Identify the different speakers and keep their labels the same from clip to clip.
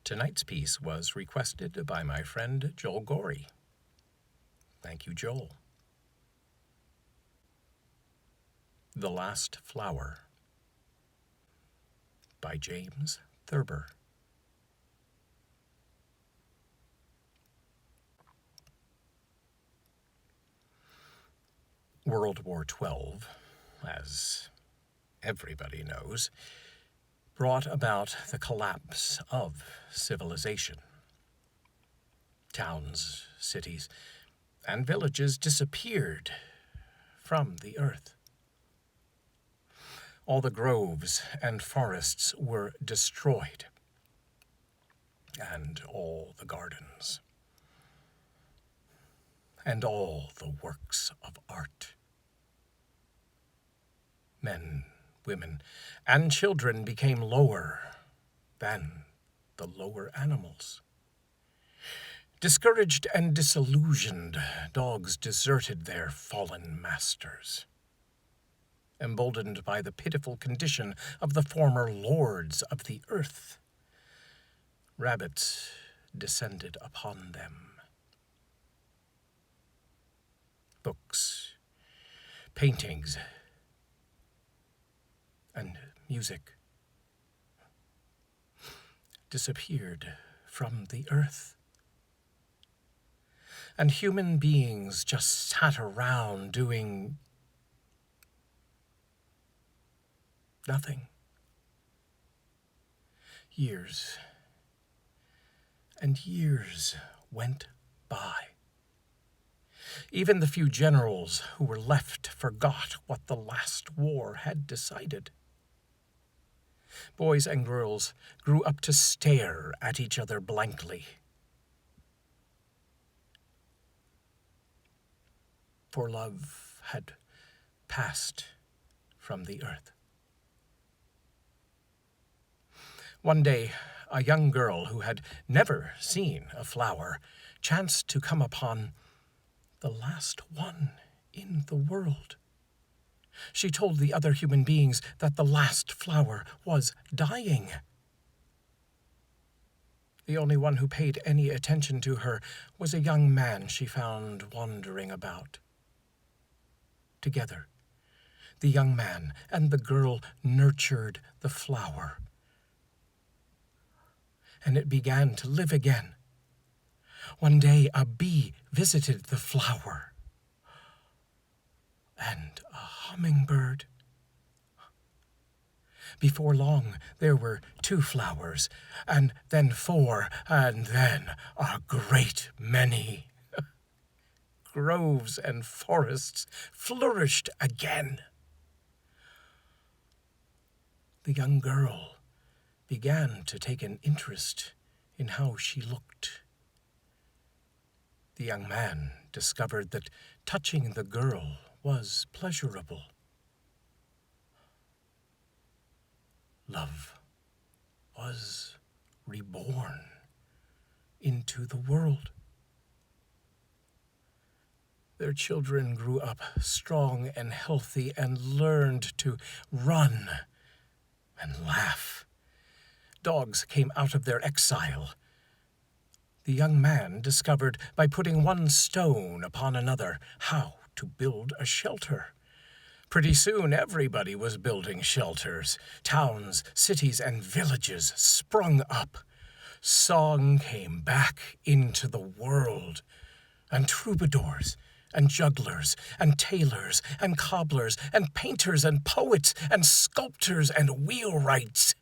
Speaker 1: Tonight's piece was requested by my friend Joel Gori. Thank you, Joel. The Last Flower by James Thurber. World War XII, as everybody knows, brought about the collapse of civilization. Towns, cities, and villages disappeared from the earth. All the groves and forests were destroyed, and all the gardens, and all the works of art. Men, women, and children became lower than the lower animals. Discouraged and disillusioned, dogs deserted their fallen masters. Emboldened by the pitiful condition of the former lords of the earth, rabbits descended upon them. Books, paintings, and music disappeared from the earth. And human beings just sat around doing nothing. Years and years went by. Even the few generals who were left forgot what the last war had decided. Boys and girls grew up to stare at each other blankly. For love had passed from the earth. One day, a young girl who had never seen a flower chanced to come upon the last one in the world. She told the other human beings that the last flower was dying. The only one who paid any attention to her was a young man she found wandering about. Together, the young man and the girl nurtured the flower, and it began to live again. One day, a bee visited the flower, and a hummingbird. Before long, there were 2 flowers, and then 4, and then a great many. Groves and forests flourished again. The young girl began to take an interest in how she looked. The young man discovered that touching the girl was pleasurable. Love was reborn into the world. Their children grew up strong and healthy and learned to run and laugh. Dogs came out of their exile. The young man discovered, by putting one stone upon another, how to build a shelter. Pretty soon, everybody was building shelters. Towns, cities, and villages sprung up. Song came back into the world, and troubadours, and jugglers, and tailors, and cobblers, and painters, and poets, and sculptors, and wheelwrights.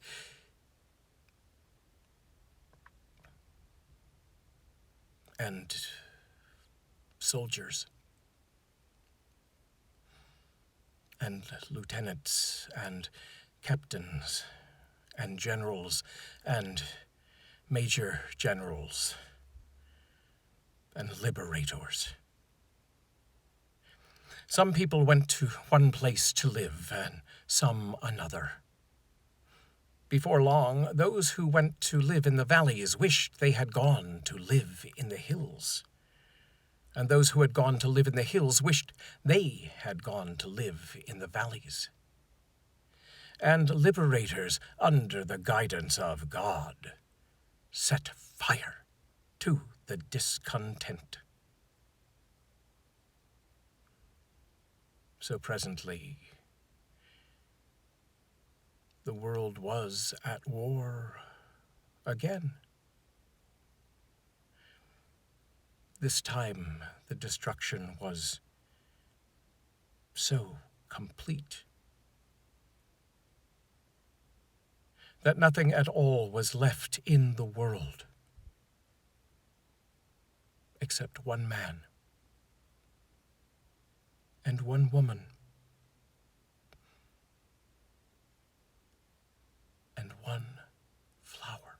Speaker 1: And soldiers, and lieutenants, and captains, and generals, and major generals, and liberators. Some people went to one place to live, and some another. Before long, those who went to live in the valleys wished they had gone to live in the hills. And those who had gone to live in the hills wished they had gone to live in the valleys. And liberators, under the guidance of God, set fire to the discontent. So presently, the world was at war again. This time, the destruction was so complete that nothing at all was left in the world except one man and one woman and one flower.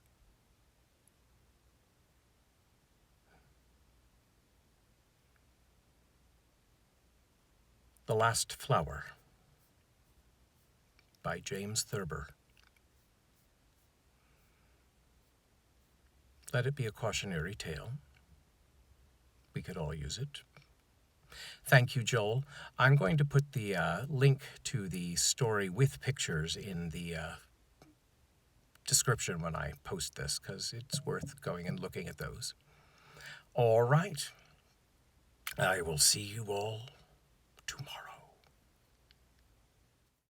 Speaker 1: The Last Flower by James Thurber. Let it be a cautionary tale. We could all use it. Thank you, Joel. I'm going to put the link to the story with pictures in the description when I post this, because it's worth going and looking at those. All right. I will see you all tomorrow.